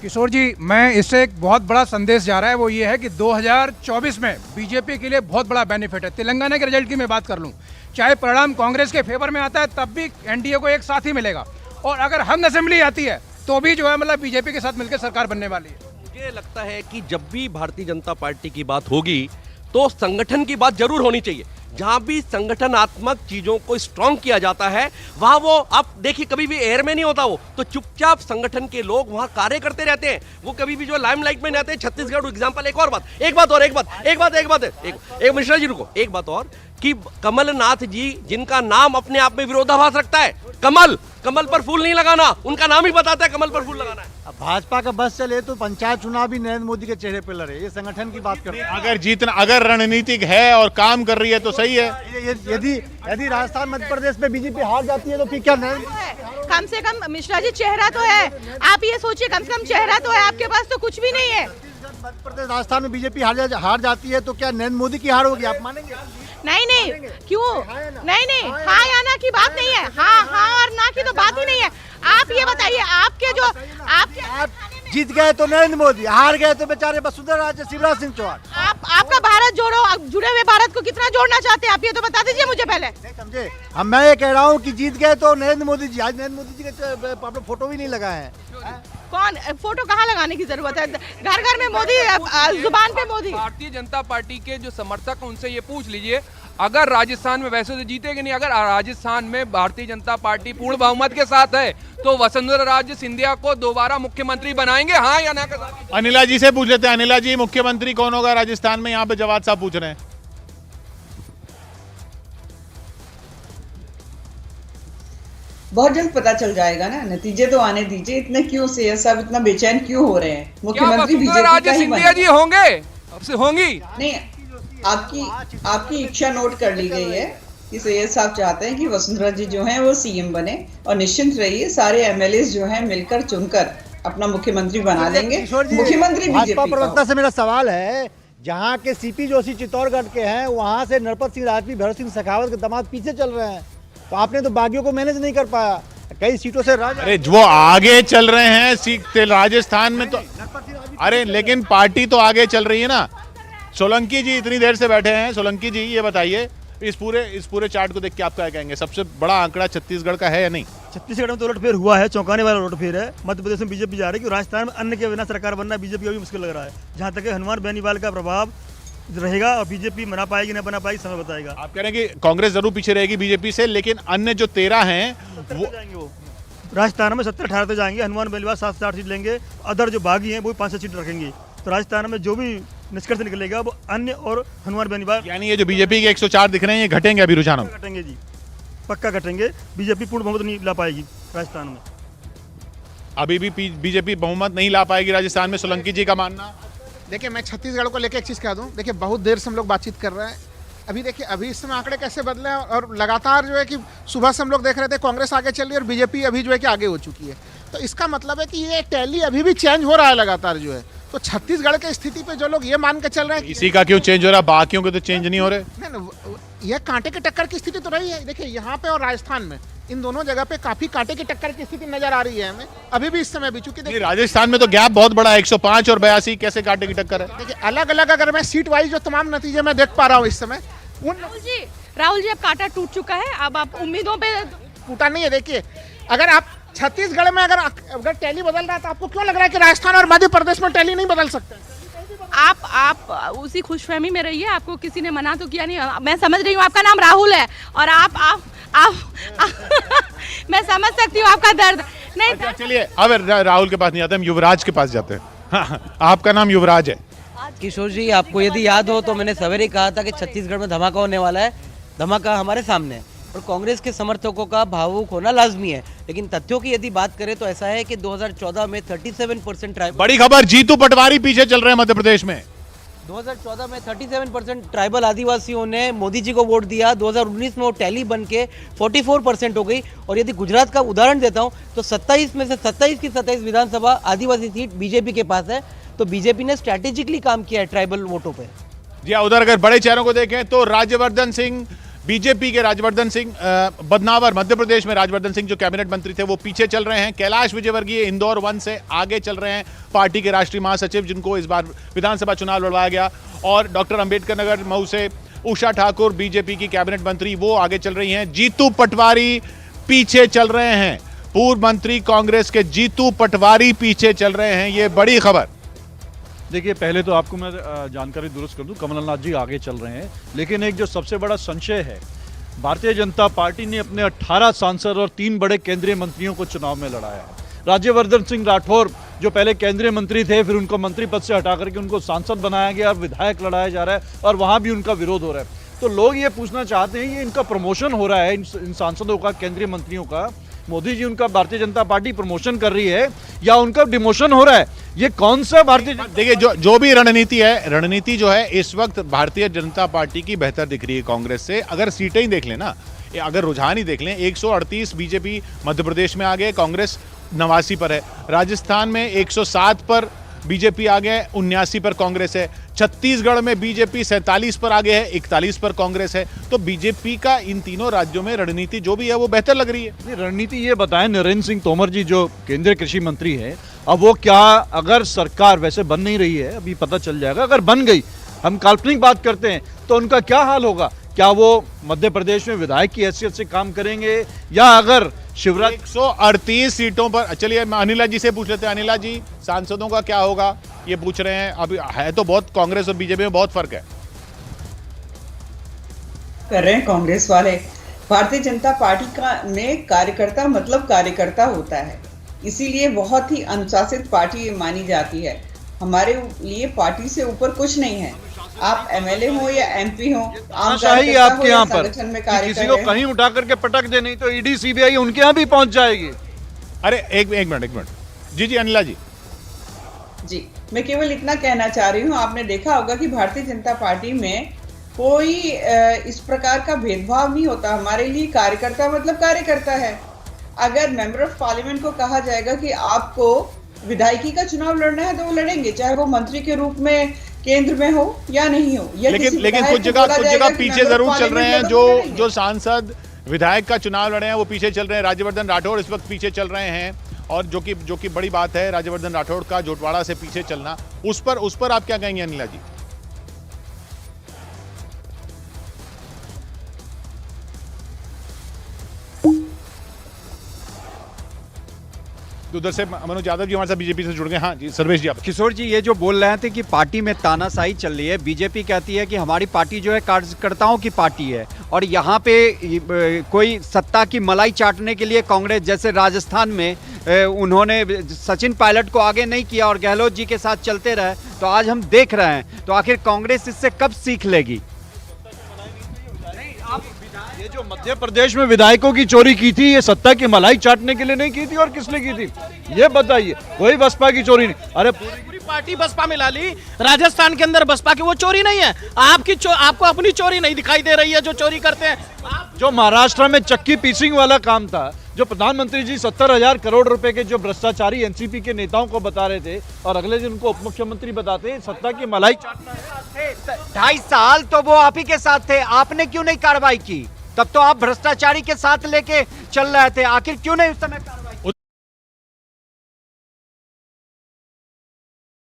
किशोर जी, मैं इससे एक बहुत बड़ा संदेश जा रहा है, वो ये है कि 2024 में बीजेपी के लिए बहुत बड़ा बेनिफिट है। तेलंगाना के रिजल्ट की मैं बात कर लूं, चाहे परिणाम कांग्रेस के फेवर में आता है तब भी एनडीए को एक साथ ही मिलेगा, और अगर हम असेंबली आती है तो भी जो है मतलब बीजेपी के साथ मिलकर सरकार बनने वाली है। मुझे लगता है कि जब भी भारतीय जनता पार्टी की बात होगी तो संगठन की बात जरूर होनी चाहिए। जहां भी संगठनात्मक चीजों को स्ट्रांग किया जाता है वहां वो, आप देखिए, कभी भी एयर में नहीं होता वो, तो चुपचाप संगठन के लोग वहां कार्य करते रहते हैं। वो कभी भी जो लाइमलाइट में नहीं आते। छत्तीसगढ़ एग्जांपल, एक मिश्रा जी रुको, एक बात और, कि कमलनाथ जी जिनका नाम अपने आप में विरोधाभास रखता है, कमल पर फूल नहीं लगाना, उनका नाम ही बताता है कमल पर फूल लगाना है। अब भाजपा का बस चले तो पंचायत चुनाव भी नरेंद्र मोदी के चेहरे पर लड़े, ये संगठन की बात कर रहे हैं। अगर रणनीतिक है और काम कर रही है तो सही है। यदि राजस्थान मध्य प्रदेश में बीजेपी हार जाती है तो फिर क्या कम से कम मिश्रा जी चेहरा तो है, आप ये सोचिए, कम से कम चेहरा तो है, आपके पास तो कुछ भी नहीं है। मध्य प्रदेश राजस्थान में बीजेपी हार जाती है तो क्या नरेंद्र मोदी की हार होगी, आप मानेंगे? नहीं, क्यों? नहीं, हाँ या ना की बात नहीं है, हाँ और ना की तो बात ही नहीं है। आप ये बताइए, आप जीत गए तो नरेंद्र मोदी, हार गए तो बेचारे वसुंधरा राजे, शिवराज सिंह चौहान। आपका भारत जोड़ो, जुड़े हुए भारत को कितना जोड़ना चाहते हैं आप, ये तो बता दीजिए मुझे पहले। नहीं समझे, मैं ये कह रहा हूँ कि जीत गए तो नरेंद्र मोदी जी, आज नरेंद्र मोदी जी के फोटो भी नहीं लगाए हैं। कौन फोटो कहाँ लगाने की जरूरत है? घर घर में मोदी, जुबान पे मोदी। भारतीय जनता पार्टी के जो समर्थक हैं उनसे ये पूछ लीजिए, अगर राजस्थान में, वैसे तो जीतेगी नहीं, अगर राजस्थान में भारतीय जनता पार्टी पूर्ण बहुमत के साथ है तो वसुंधरा राजे सिंधिया को दोबारा मुख्यमंत्री बनाएंगे, हाँ या ना? अनिला जी से पूछ लेते हैं। अनिला जी, मुख्यमंत्री कौन होगा राजस्थान में? यहाँ पे जवाब साहब पूछ रहे हैं। बहुत जल्द पता चल जाएगा ना, नतीजे तो आने दीजिए। इतने क्यों से सब इतना बेचैन क्यों हो रहे हैं? मुख्यमंत्री बीजेपी का ही सिंधिया जी होंगी? नहीं, आपकी इच्छा नोट कर ली गई है कि सैयद साहब चाहते हैं कि वसुंधरा जी जो हैं वो सीएम बने, और निश्चिंत रहिए सारे एमएलए जो हैं मिलकर चुनकर अपना मुख्यमंत्री बना देंगे। मुख्यमंत्री भाजपा प्रवक्ता से मेरा सवाल है, जहाँ के सीपी जोशी चित्तौड़गढ़ के हैं, वहाँ से नरपत सिंह राजवी, भरत सिंह शेखावत के दामाद पीछे चल रहे हैं, तो आपने तो बागियों को मैनेज नहीं कर पाया, कई सीटों से अरे वो आगे चल रहे हैं राजस्थान में तो, अरे लेकिन पार्टी तो आगे चल रही है ना। सोलंकी जी इतनी देर से बैठे हैं। सोलंकी जी, ये बताइए, इस पूरे चार्ट को देख के आप क्या कहेंगे? सबसे बड़ा आंकड़ा छत्तीसगढ़ का है या नहीं? छत्तीसगढ़ में तो उलटफेर हुआ है, चौंकाने वाला उलटफेर है। मध्य प्रदेश में बीजेपी जा रही है कि राजस्थान में अन्य के बिना सरकार बनना बीजेपी का भी मुश्किल लग रहा है। जहां तक हनुमान बेनीवाल का प्रभाव रहेगा और बीजेपी बना पाएगी ना बना पाएगी, समय बताएगा। आप कह रहे हैं कि कांग्रेस जरूर पीछे रहेगी बीजेपी से, लेकिन अन्य जो 13 हैं वो जाएंगे, वो राजस्थान में 70-18 तक जाएंगे। हनुमान बेनीवाल 7 से 8 सीट लेंगे, अदर जो बागी हैं वो 5 सीट रखेंगे। तो राजस्थान में जो भी निष्कर्ष निकलेगा वो अन्य और हनुमान बेनीवाल, यानी ये जो बीजेपी के 104 दिख रहे हैं, ये घटेंगे अभी रुझान? घटेंगे जी, पक्का घटेंगे। बीजेपी पूर्ण बहुमत नहीं ला पाएगी राजस्थान में। अभी भी बीजेपी बहुमत नहीं ला पाएगी राजस्थान में, सोलंकी जी का मानना। देखिए, मैं छत्तीसगढ़ को लेकर एक चीज़ कह दूं। देखिए, बहुत देर से हम लोग बातचीत कर रहे हैं। अभी देखिए, अभी इस समय आंकड़े कैसे बदले हैं, और लगातार जो है कि सुबह से हम लोग देख रहे थे कांग्रेस आगे चल रही है और बीजेपी अभी जो है कि आगे हो चुकी है। तो इसका मतलब है कि ये टैली अभी भी चेंज हो रहा है लगातार जो है। तो छत्तीसगढ़ की स्थिति पे जो लोग ये मान के चल रहे हैं, इसी का क्यों चेंज हो रहा है, बाकियों के तो चेंज नहीं हो रहे? नहीं, यह कांटे की टक्कर की स्थिति तो रही है। देखिए, यहाँ पे और राजस्थान में, इन दोनों जगह पे काफी कांटे की टक्कर की स्थिति नजर आ रही है हमें अभी भी इस समय भी। चूंकि राजस्थान में तो गैप बहुत बड़ा है, 105 और 82, कैसे कांटे की टक्कर है? देखिए, अलग अलग अगर मैं सीट वाइज जो तमाम नतीजे मैं देख पा रहा हूँ इस समय, राहुल जी अब कांटा टूट चुका है, अब आप उम्मीदों पे टूटा नहीं है। देखिए, अगर आप छत्तीसगढ़ में अगर टैली बदल रहा है तो आपको क्यों लग रहा है कि राजस्थान और मध्य प्रदेश में टैली नहीं बदल सकते? आप उसी खुशफहमी में रहिए, आपको किसी ने मना तो किया नहीं। मैं समझ रही हूँ आपका नाम राहुल है, और आप मैं समझ सकती हूँ आपका दर्द। नहीं अच्छा, चलिए अब राहुल के पास नहीं आते, हम युवराज के पास जाते हैं। हाँ, आपका नाम युवराज है। किशोर जी, आपको यदि याद हो तो मैंने सवेरे कहा था कि छत्तीसगढ़ में धमाका होने वाला है। धमाका हमारे सामने है और कांग्रेस के समर्थकों का भावुक होना लाजमी है, लेकिन तथ्यों की यदि बात करें तो ऐसा है कि 2014 में 37% बड़ी खबर, जीतू पटवारी पीछे चल रहे हैं मध्य प्रदेश में। 2014 में 37% ट्राइबल आदिवासियों ने मोदी जी को वोट दिया। 2019 में वो टैली बन के 44% हो गई। और यदि गुजरात का उदाहरण देता हूं तो 27 में से 27 की 27 विधानसभा आदिवासी सीट बीजेपी के पास है। तो बीजेपी ने स्ट्रैटेजिकली काम किया है ट्राइबल वोटों पे। जी, उधर अगर बड़े चेहरों को देखें तो राज्यवर्धन सिंह बीजेपी के राजवर्धन सिंह बदनावर, मध्य प्रदेश में राजवर्धन सिंह जो कैबिनेट मंत्री थे वो पीछे चल रहे हैं। कैलाश विजयवर्गीय इंदौर 1 से आगे चल रहे हैं, पार्टी के राष्ट्रीय महासचिव जिनको इस बार विधानसभा चुनाव लड़वाया गया। और डॉक्टर अंबेडकर नगर मऊ से उषा ठाकुर बीजेपी की कैबिनेट मंत्री वो आगे चल रही हैं। जीतू पटवारी पीछे चल रहे हैं, पूर्व मंत्री कांग्रेस के जीतू पटवारी पीछे चल रहे हैं, ये बड़ी खबर। देखिए, पहले तो आपको मैं जानकारी दुरुस्त कर दूं, कमलनाथ जी आगे चल रहे हैं, लेकिन एक जो सबसे बड़ा संशय है, भारतीय जनता पार्टी ने अपने 18 सांसद और 3 बड़े केंद्रीय मंत्रियों को चुनाव में लड़ाया है। राज्यवर्धन सिंह राठौर जो पहले केंद्रीय मंत्री थे, फिर उनको मंत्री पद से हटा करके उनको सांसद बनाया गया और विधायक लड़ाया जा रहा है, और वहाँ भी उनका विरोध हो रहा है। तो लोग ये पूछना चाहते हैं, ये इनका प्रमोशन हो रहा है इन सांसदों का, केंद्रीय मंत्रियों का, मोदी जी उनका भारतीय जनता पार्टी प्रमोशन कर रही है या उनका डिमोशन हो रहा है? ये कौन सा भारतीय देखिए, जो भी रणनीति है, रणनीति जो है इस वक्त भारतीय जनता पार्टी की बेहतर दिख रही है कांग्रेस से। अगर सीटें ही देख लें ना, अगर रुझान ही देख लें, 138 बीजेपी मध्य प्रदेश में आ गए, कांग्रेस 89 पर है। राजस्थान में 107 पर बीजेपी आ गए, 79 पर कांग्रेस है। छत्तीसगढ़ में बीजेपी 47 पर आगे है, 41 पर कांग्रेस है। तो बीजेपी का इन तीनों राज्यों में रणनीति जो भी है वो बेहतर लग रही है। रणनीति ये बताएं, नरेंद्र सिंह तोमर जी जो केंद्रीय कृषि मंत्री हैं, अब वो क्या, अगर सरकार वैसे बन नहीं रही है, अभी पता चल जाएगा, अगर बन गई, हम काल्पनिक बात करते हैं, तो उनका क्या हाल होगा? क्या वो मध्य प्रदेश में विधायक की हैसियत से काम करेंगे, या अगर शिवराज 138 सीटों पर, चलिए अनिला जी से पूछ लेते हैं। अनिला जी, सांसदों का क्या होगा ये पूछ रहे हैं। अभी है तो बहुत, कांग्रेस और बीजेपी में बहुत फर्क है कर रहे हैं कांग्रेस वाले। भारतीय जनता पार्टी का में कार्यकर्ता मतलब कार्यकर्ता होता है, इसीलिए बहुत ही अनुशासित पार्टी मानी जाती है। हमारे लिए पार्टी से ऊपर कुछ नहीं है। आप एमएलए हो या एमपी हो, आपके यहाँ पर किसी को कहीं उठा करके पटक दे, नहीं तो ईडी सीबीआई उनके यहाँ भी पहुंच जाएगी। अरे एक मिनट जी अनिला जी। मैं केवल इतना कहना चाह रही हूँ, आपने देखा होगा कि भारतीय जनता पार्टी में कोई इस प्रकार का भेदभाव नहीं होता। हमारे लिए कार्यकर्ता मतलब कार्यकर्ता है। अगर मेंबर ऑफ पार्लियामेंट को कहा जाएगा कि आपको विधायकी का चुनाव लड़ना है तो वो लड़ेंगे, चाहे वो मंत्री के रूप में केंद्र में हो या नहीं हो। लेकिन कुछ जगह पीछे जरूर चल रहे हैं। जो सांसद विधायक का चुनाव लड़े हैं वो पीछे चल रहे हैं। राज्यवर्धन राठौड़ इस वक्त पीछे चल रहे हैं, और जो कि बड़ी बात है, राज्यवर्धन राठौड़ का जोटवाड़ा से पीछे चलना, उस पर आप क्या कहेंगे अनिला जी? उधर से मनोज यादव जी हमारे साथ बीजेपी से जुड़ गए। हाँ जी, सर्वेश जी आप। किशोर जी, ये जो बोल रहे थे कि पार्टी में तानाशाही चल रही है, बीजेपी कहती है कि हमारी पार्टी जो है कार्यकर्ताओं की पार्टी है, और यहाँ पे कोई सत्ता की मलाई चाटने के लिए कांग्रेस, जैसे राजस्थान में उन्होंने सचिन पायलट को आगे नहीं किया और गहलोत जी के साथ चलते रहे, तो आज हम देख रहे हैं। तो आखिर कांग्रेस इससे कब सीख लेगी? ये जो मध्य प्रदेश में विधायकों की चोरी की थी, ये सत्ता की मलाई चाटने के लिए नहीं की थी, और किसने की थी ये बताइए? कोई बसपा की चोरी नहीं। अरे पूरी पार्टी बसपा में ला ली। राजस्थान के अंदर बसपा की वो चोरी नहीं है। आपको अपनी चोरी नहीं दिखाई दे रही है जो चोरी करते हैं। जो महाराष्ट्र में चक्की पीसिंग वाला काम था, जो प्रधानमंत्री जी 70,000 करोड़ रुपए के जो भ्रष्टाचारी एनसीपी के नेताओं को बता रहे थे, और अगले दिन उनको उप मुख्यमंत्री बताते हैं सत्ता की मलाई चाटना है। 2.5 साल तो वो आप ही के साथ थे, आपने क्यों नहीं कार्रवाई की? तब तो आप भ्रष्टाचारी के साथ लेके चल रहे थे, आखिर क्यों नहीं उस समय